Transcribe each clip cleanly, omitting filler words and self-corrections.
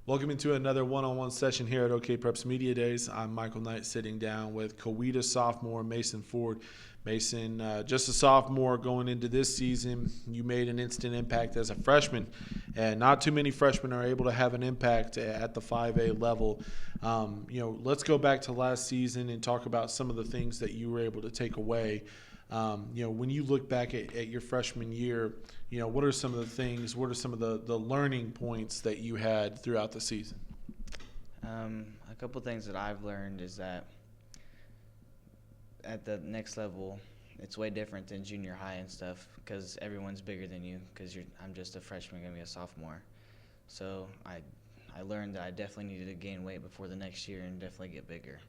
Welcome into another one-on-one session here at OKPreps Media Days. I'm Michael Knight, sitting down with Coweta sophomore Mason Ford. Mason, just a sophomore going into this season, you made an instant impact as a freshman, and not too many freshmen are able to have an impact at the 5A level. Let's go back to last season and talk about some of the things that you were able to take away. When you look back at your freshman year, what are some of the things, what are some of the learning points that you had throughout the season? A couple things that I've learned is that at the next level, it's way different than junior high and stuff because everyone's bigger than you because I'm just a freshman, going to be a sophomore. So I learned that I definitely needed to gain weight before the next year and definitely get bigger.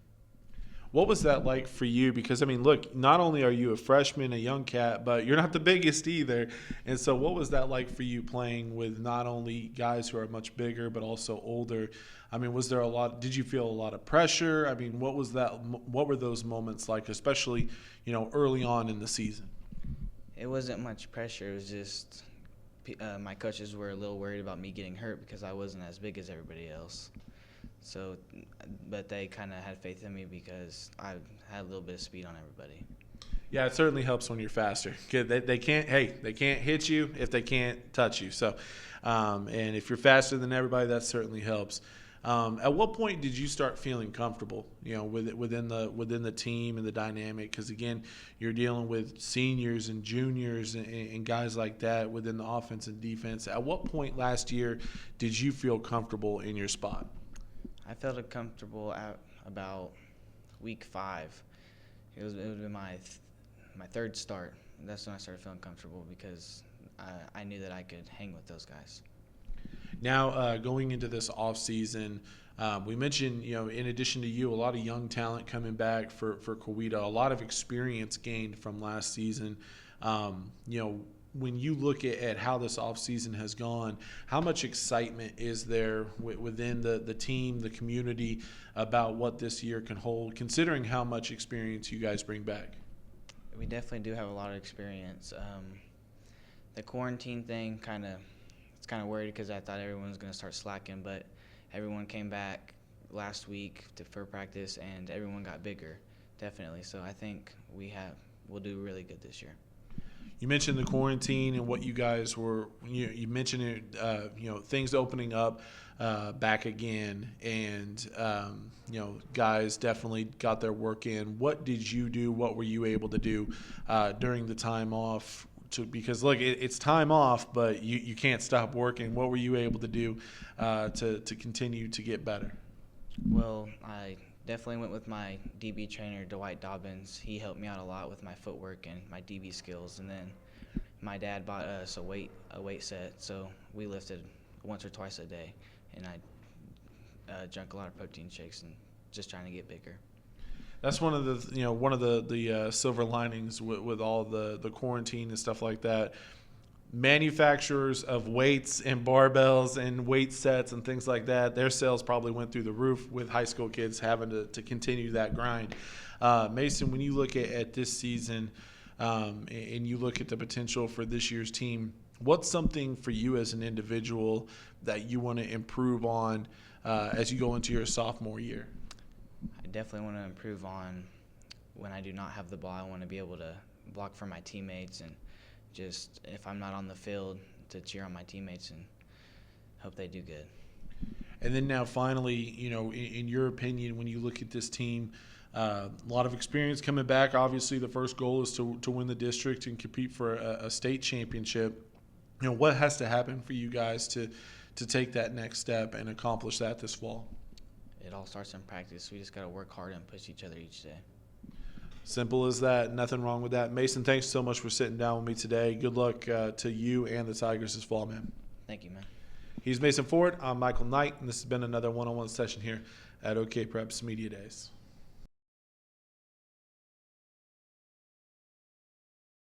What was that like for you? Because, look, not only are you a freshman, a young cat, but you're not the biggest either. And so what was that like for you playing with not only guys who are much bigger but also older? Was there did you feel a lot of pressure? What were those moments like, especially, early on in the season? It wasn't much pressure. It was just my coaches were a little worried about me getting hurt because I wasn't as big as everybody else. So, but they kind of had faith in me because I had a little bit of speed on everybody. Yeah, it certainly helps when you're faster. They can't hit you if they can't touch you. So, and if you're faster than everybody, that certainly helps. At what point did you start feeling comfortable, within the team and the dynamic? Because again, you're dealing with seniors and juniors and guys like that within the offense and defense. At what point last year did you feel comfortable in your spot? I felt comfortable at about week 5. It would have been my third start. That's when I started feeling comfortable because I knew that I could hang with those guys. Now, going into this offseason, we mentioned, in addition to you, a lot of young talent coming back for Coweta, a lot of experience gained from last season. When you look at how this offseason has gone, how much excitement is there within the team, the community, about what this year can hold, considering how much experience you guys bring back? We definitely do have a lot of experience. The quarantine thing it's kind of worried because I thought everyone was going to start slacking, but everyone came back last week for practice, and everyone got bigger, definitely. So I think we'll do really good this year. You mentioned the quarantine and what you guys were. You mentioned it. Things opening up back again, and guys definitely got their work in. What did you do? What were you able to do during the time off? Because look, it's time off, but you can't stop working. What were you able to do to continue to get better? Well, I definitely went with my DB trainer, Dwight Dobbins. He helped me out a lot with my footwork and my DB skills. And then my dad bought us a weight set, so we lifted once or twice a day. And I drank a lot of protein shakes and just trying to get bigger. That's one of the silver linings with all the quarantine and stuff like that. Manufacturers of weights and barbells and weight sets and things like that, their sales probably went through the roof with high school kids having to continue that grind. Mason, when you look at this season and you look at the potential for this year's team, what's something for you as an individual that you want to improve on as you go into your sophomore year? I definitely want to improve on when I do not have the ball. I want to be able to block for my teammates and just, if I'm not on the field, to cheer on my teammates and hope they do good. And then now finally, in your opinion, when you look at this team, a lot of experience coming back. Obviously, the first goal is to win the district and compete for a state championship. What has to happen for you guys to take that next step and accomplish that this fall? It all starts in practice. We just got to work hard and push each other each day. Simple as that. Nothing wrong with that. Mason, thanks so much for sitting down with me today. Good luck to you and the Tigers this fall, man. Thank you, man. He's Mason Ford. I'm Michael Knight, and this has been another one-on-one session here at OKPreps Media Days.